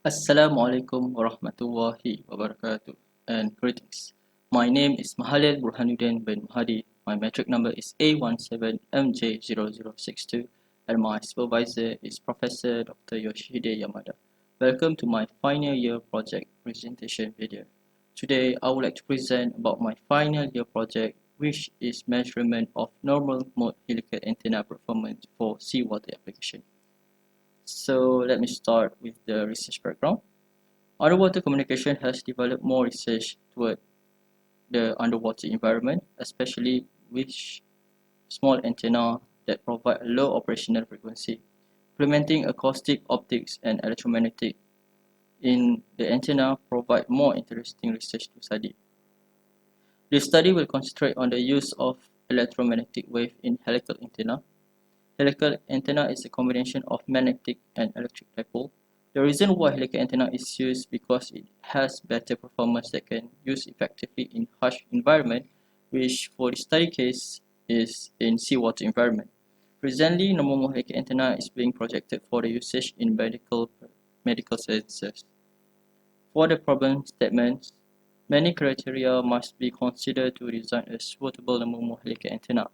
Assalamualaikum warahmatullahi wabarakatuh and greetings. My name is Mahallel Burhanuddin bin Mahadi. My metric number is A17MJ0062 and my supervisor is Professor Dr. Yoshihide Yamada. Welcome to my final year project presentation video. Today I would like to present about my final year project, which is measurement of normal mode helical antenna performance for seawater application. So let me start with the research background. Underwater communication has developed more research toward the underwater environment, especially with small antenna that provide a low operational frequency. Implementing acoustic, optics, and electromagnetic in the antenna provide more interesting research to study. This study will concentrate on the use of electromagnetic wave in helical antenna. Helical antenna is a combination of magnetic and electric dipole. The reason why helical antenna is used because it has better performance that can use effectively in harsh environment, which for the study case is in seawater environment. Presently, normal helical antenna is being projected for the usage in medical sensors. For the problem statements, many criteria must be considered to design a suitable normal helical antenna.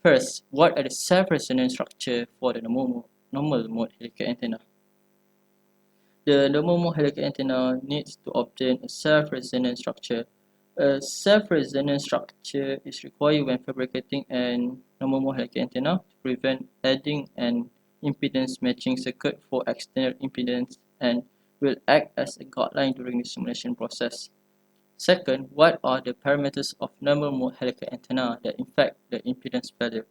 First, what are the self-resonant structure for the normal mode helical antenna? The normal mode helical antenna needs to obtain a self-resonant structure. A self-resonant structure is required when fabricating an normal mode helical antenna to prevent adding an impedance matching circuit for external impedance and will act as a guideline during the simulation process. Second, what are the parameters of normal mode helical antenna that affect the impedance value?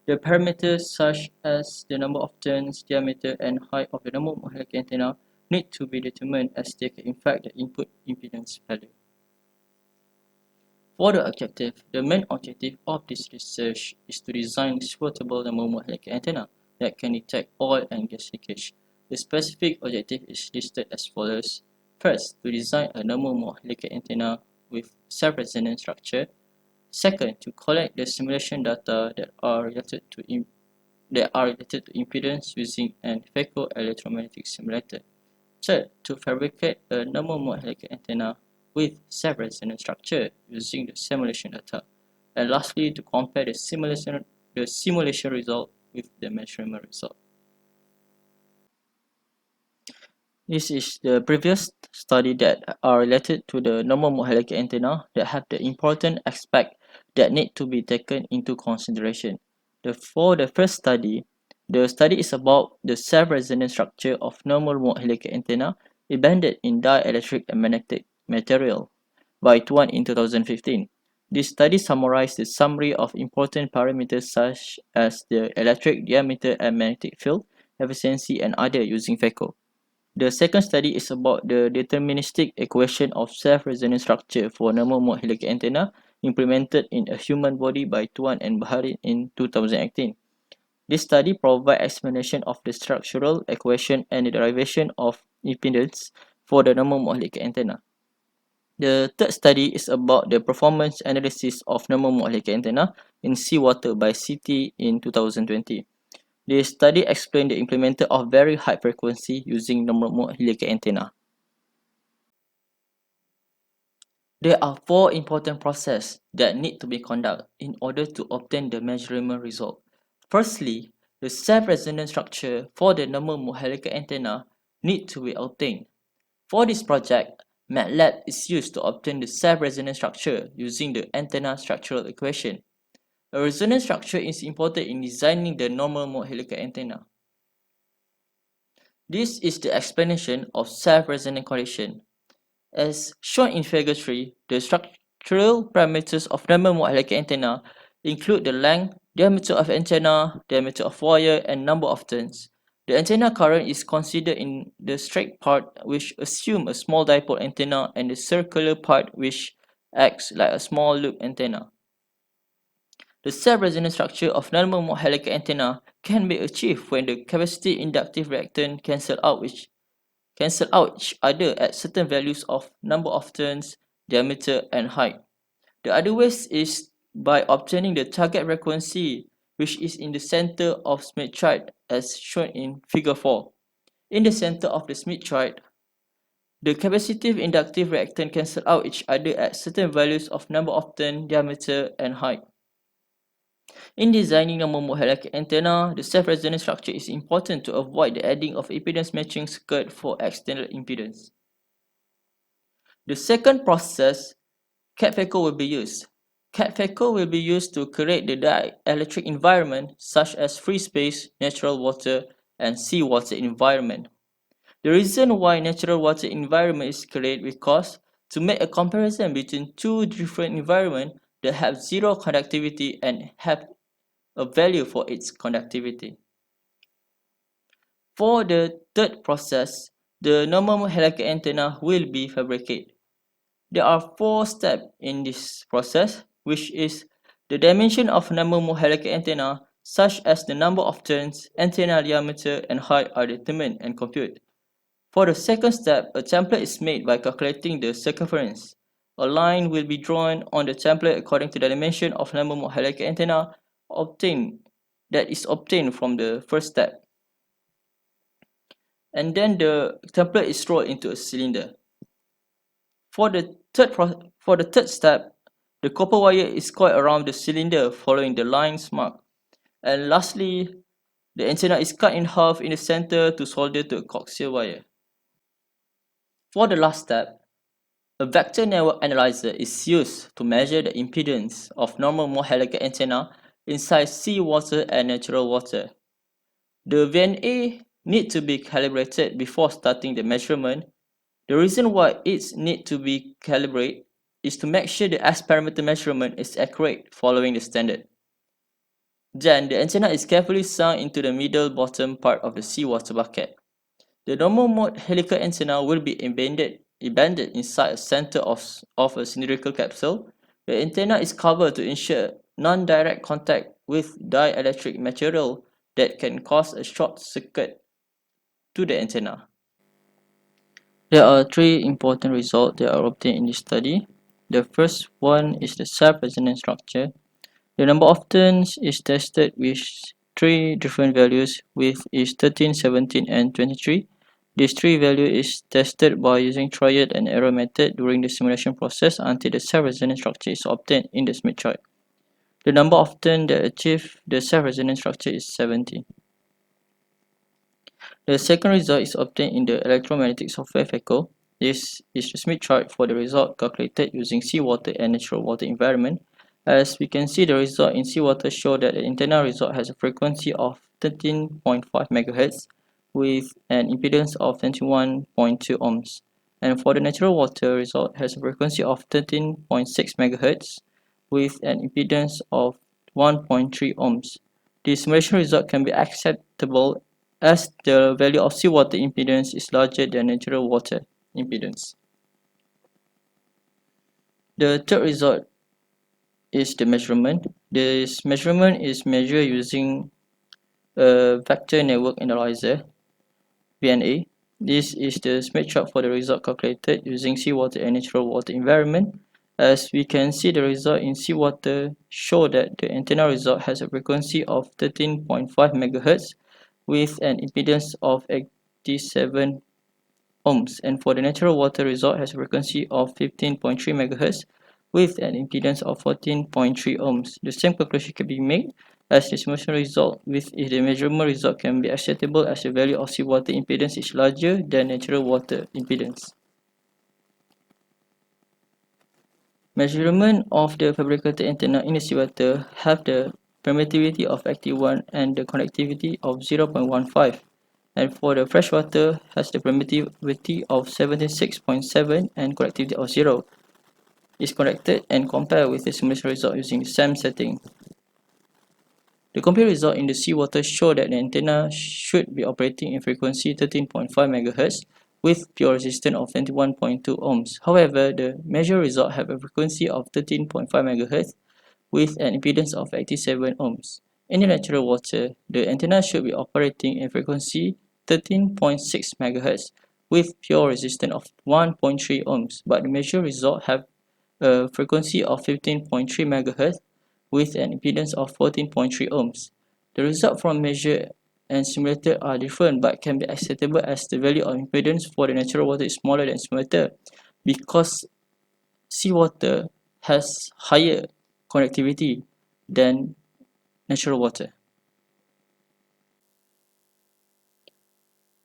The parameters such as the number of turns, diameter, and height of the normal mode helical antenna need to be determined as they can affect the input impedance value. For the main objective of this research is to design suitable normal mode helical antenna that can detect oil and gas leakage. The specific objective is listed as follows. First, to design a normal mode helical antenna with self-resonant structure. Second, to collect the simulation data that are related to impedance using an electromagnetic simulator. Third, to fabricate a normal mode helical antenna with self-resonant structure using the simulation data. And lastly, to compare the simulation result with the measurement result. This is the previous study that are related to the normal mode helical antenna that have the important aspect that need to be taken into consideration. For the first study, the study is about the self-resonant structure of normal mode helical antenna embedded in dielectric and magnetic material by Tuan in 2015. This study summarized the summary of important parameters such as the electric diameter and magnetic field, efficiency, and other using FECO. The second study is about the deterministic equation of self-resonant structure for normal mode helical antenna implemented in a human body by Tuan and Bahari in 2018. This study provides explanation of the structural equation and the derivation of impedance for the normal mode helical antenna. The third study is about the performance analysis of normal mode helical antenna in seawater by CT in 2020. The study explained the implementation of very high frequency using normal mode helical antenna. There are four important processes that need to be conducted in order to obtain the measurement result. Firstly, the self-resonant structure for the normal mode helical antenna need to be obtained. For this project, MATLAB is used to obtain the self-resonant structure using the antenna structural equation. A resonant structure is important in designing the normal mode helical antenna. This is the explanation of self-resonant condition. As shown in figure 3, the structural parameters of normal mode helical antenna include the length, diameter of antenna, diameter of wire, and number of turns. The antenna current is considered in the straight part, which assumes a small dipole antenna, and the circular part, which acts like a small loop antenna. The self-resonant structure of normal mode helical antenna can be achieved when the capacitive inductive reactance cancel out each other at certain values of number of turns, diameter, and height. The other way is by obtaining the target frequency, which is in the center of Smith chart as shown in figure 4. In the center of the Smith chart, The capacitive inductive reactance cancel out each other at certain values of number of turn, diameter, and height. In designing a Helical antenna, the self-resonant structure is important to avoid the adding of impedance matching circuit for external impedance. The second process, CAD-FECO, will be used. CAD-FECO will be used to create the dielectric environment such as free space, natural water, and seawater environment. The reason why natural water environment is created because to make a comparison between two different environments that have zero conductivity and have a value for its conductivity. For the third process, the normal helical antenna will be fabricated. There are 4 steps in this process, which is the dimension of normal helical antenna, such as the number of turns, antenna diameter, and height are determined and computed. For the second step, a template is made by calculating the circumference. A line will be drawn on the template according to the dimension of normal helical antenna that is obtained from the first step. And then the template is rolled into a cylinder. For the third step, the copper wire is coiled around the cylinder following the lines marked. And lastly, the antenna is cut in half in the center to solder to a coaxial wire. For the last step, a vector network analyzer is used to measure the impedance of normal helical antenna inside seawater and natural water. The VNA need to be calibrated before starting the measurement. The reason why it needs to be calibrated is to make sure the S-parameter measurement is accurate following the standard. Then the antenna is carefully sunk into the middle bottom part of the seawater bucket. The normal mode helical antenna will be embedded inside a center of a cylindrical capsule. The antenna is covered to ensure non-direct contact with dielectric material that can cause a short circuit to the antenna. There are 3 important results that are obtained in this study. The first one is the self-resonant structure. The number of turns is tested with 3 different values, with is 13, 17, and 23. This 3 value is tested by using trial and error method during the simulation process until the self-resonant structure is obtained in the Smith chart. The number of turns that achieve the self-resonant structure is 70. The second result is obtained in the electromagnetic software FECO. This is the Smith chart for the result calculated using seawater and natural water environment. As we can see, the result in seawater show that the antenna result has a frequency of 13.5 MHz with an impedance of 21.2 ohms. And for the natural water result has a frequency of 13.6 MHz with an impedance of 1.3 ohms. The simulation result can be acceptable as the value of seawater impedance is larger than natural water impedance. The third result is the measurement. This measurement is measured using a vector network analyzer, VNA. This is the Smith chart for the result calculated using seawater and natural water environment. As we can see, the result in seawater show that the antenna result has a frequency of 13.5 MHz with an impedance of 87 ohms, and for the natural water result has a frequency of 15.3 MHz with an impedance of 14.3 ohms. The same conclusion can be made as the simulation result with the measurement result can be acceptable as the value of seawater impedance is larger than natural water impedance. Measurement of the fabricated antenna in the seawater have the permittivity of active 1 and the conductivity of 0.15, and for the freshwater has the permittivity of 76.7 and conductivity of 0. Is conducted and compared with the simulation result using the same setting. The compared result in the seawater show that the antenna should be operating in frequency 13.5 MHz with pure resistance of 21.2 ohms. However, the measured result have a frequency of 13.5 MHz with an impedance of 87 ohms. In the natural water, the antenna should be operating in frequency 13.6 MHz with pure resistance of 1.3 ohms, but the measured result have a frequency of 15.3 MHz with an impedance of 14.3 ohms. The result from measure and simulator are different but can be acceptable as the value of impedance for the natural water is smaller than simulator because seawater has higher conductivity than natural water.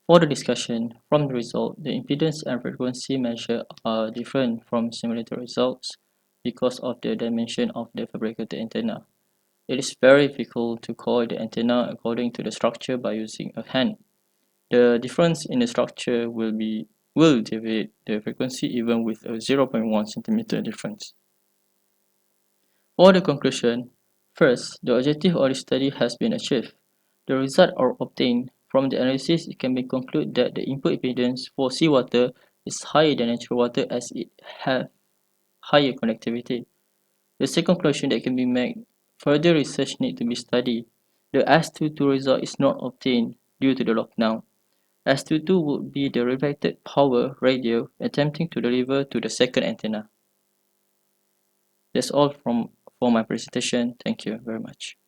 For the discussion, from the result, the impedance and frequency measure are different from simulator results because of the dimension of the fabricated antenna. It is very difficult to coil the antenna according to the structure by using a hand. The difference in the structure will deviate the frequency even with a 0.1 cm difference. For the conclusion, first, the objective of the study has been achieved. The results are obtained. From the analysis, it can be concluded that the input impedance for seawater is higher than natural water as it has higher conductivity. The second conclusion that can be made, further research needs to be studied. The S22 result is not obtained due to the lockdown. S22 would be the reflected power radio attempting to deliver to the second antenna. That's all for my presentation. Thank you very much.